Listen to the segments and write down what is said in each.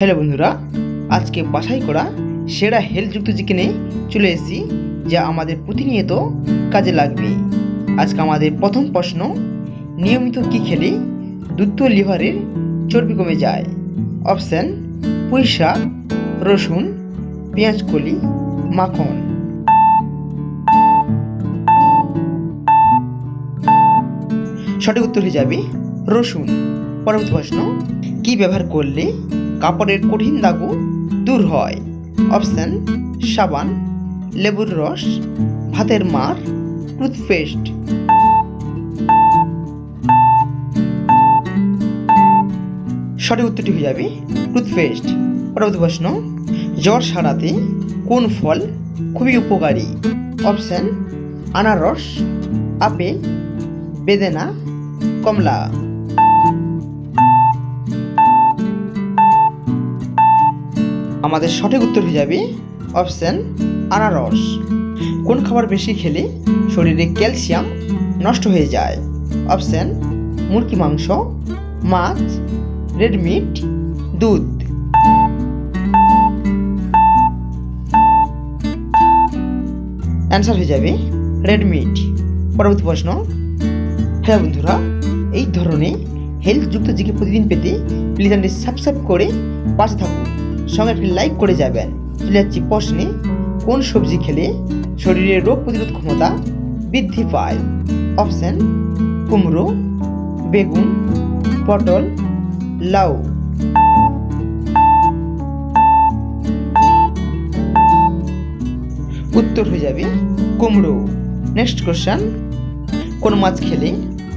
Hello বন্ধুরা, আজকে বাছাই করা সেরা হেলথযুক্ত চিকেনে চলে এসেছি, যা আমাদের প্রতিনিয়ত কাজে লাগবে। আজকে আমাদের প্রথম প্রশ্ন, নিয়মিত কি খেলে দ্রুত লিভারের চর্বি কমে যায়? অপশান: পুঁই শাক, রসুন, পেঁয়াজ কলি, মাখন। সঠিক উত্তর হয়ে যাবে রসুন। পরবর্তী প্রশ্ন, কি ব্যবহার করলে কাপড়ের কঠিন দাগও দূর হয়? অপশান: সাবান, লেবুর রস, ভাতের মাড়, টুথপেস্ট। সঠিক উত্তরটি হয়ে যাবে টুথপেস্ট। পরবর্তী প্রশ্ন, জ্বর সারাতে কোন ফল খুবই উপকারী? অপশান: আনারস, আপেল, বেদেনা, কমলা। আমাদের সঠিক উত্তর হয়ে যাবে অপশান আনারস। কোন খাবার বেশি খেলে শরীরে ক্যালসিয়াম নষ্ট হয়ে যায়? অপশান: মুরগি মাংস, মাছ, রেড মিট, দুধ। অ্যান্সার হয়ে যাবে রেড মিট। পরবর্তী প্রশ্ন, হ্যাঁ বন্ধুরা, এই ধরনের হেলথযুক্ত জিকে প্রতিদিন পেতে প্লিজ চ্যানেলটি সাবস্ক্রাইব করে পাশে থাকুন, সঙ্গে একটি লাইক করে যাবেন। চলে যাচ্ছি প্রশ্নে, কোন সবজি খেলে শরীরের রোগ প্রতিরোধ ক্ষমতা বৃদ্ধি পায়? অপশান: কুমড়ো, বেগুন, পটল, লাউ। উত্তর হয়ে যাবে কুমড়ো। নেক্সট কোশ্চেন, কোন মাছ খেলে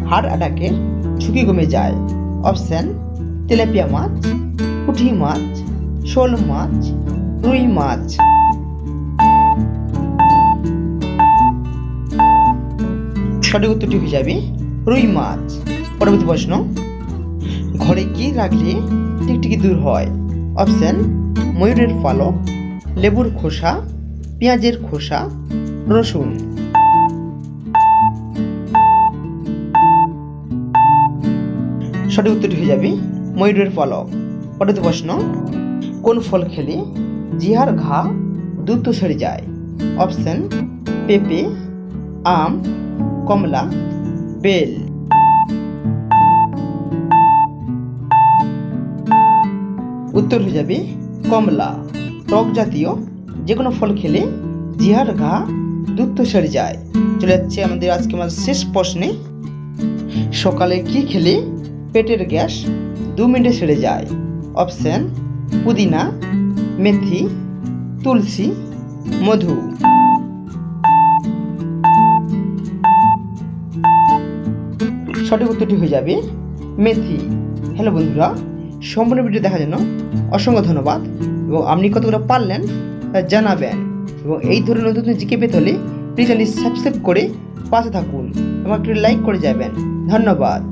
হার্ট অ্যাটাকের ঝুঁকি কমে যায়? অপশান: তেলাপিয়া মাছ, পুঁটি মাছ, শোল মাছ, রুই মাছ। সঠিক উত্তরটি হয়ে যাবে রুই মাছ। পরবর্তী প্রশ্ন, ঘরে কি রাখলে টিকটিকি দূর হয়? অপশান: ময়ূরের পালক, লেবুর খোসা, পেঁয়াজের খোসা, রসুন। সঠিক উত্তরটি হয়ে যাবে ময়ূরের পালক। পরবর্তী প্রশ্ন, কোন ফল খেলে জিহার ঘা দ্রুত সেরে যায়? অপশান: পেঁপে, আম, কমলা, বেল। উত্তর হয়ে যাবে কমলা। টক জাতীয় যে কোনো ফল খেলে জিহার ঘা দ্রুত সেরে যায়। চলে যাচ্ছে আমাদের শেষ প্রশ্নে, সকালে কি খেলে পেটের গ্যাস 2 মিনিটে সেরে যায়? অপশান: পুদিনা, মেথি, তুলসী, মধু। সঠিক উত্তরটি হয়ে যাবে মেথি। হ্যালো বন্ধুরা, সম্পূর্ণ ভিডিও দেখার জন্য অসংখ্য ধন্যবাদ, এবং আপনি কতগুলো পারলেন তা জানাবেন। এবং এই ধরনের নতুন জিকে পেতে হলে প্লিজ চ্যানেলটি সাবস্ক্রাইব করে পাশে থাকুন এবং একটু লাইক করে যাবেন। ধন্যবাদ।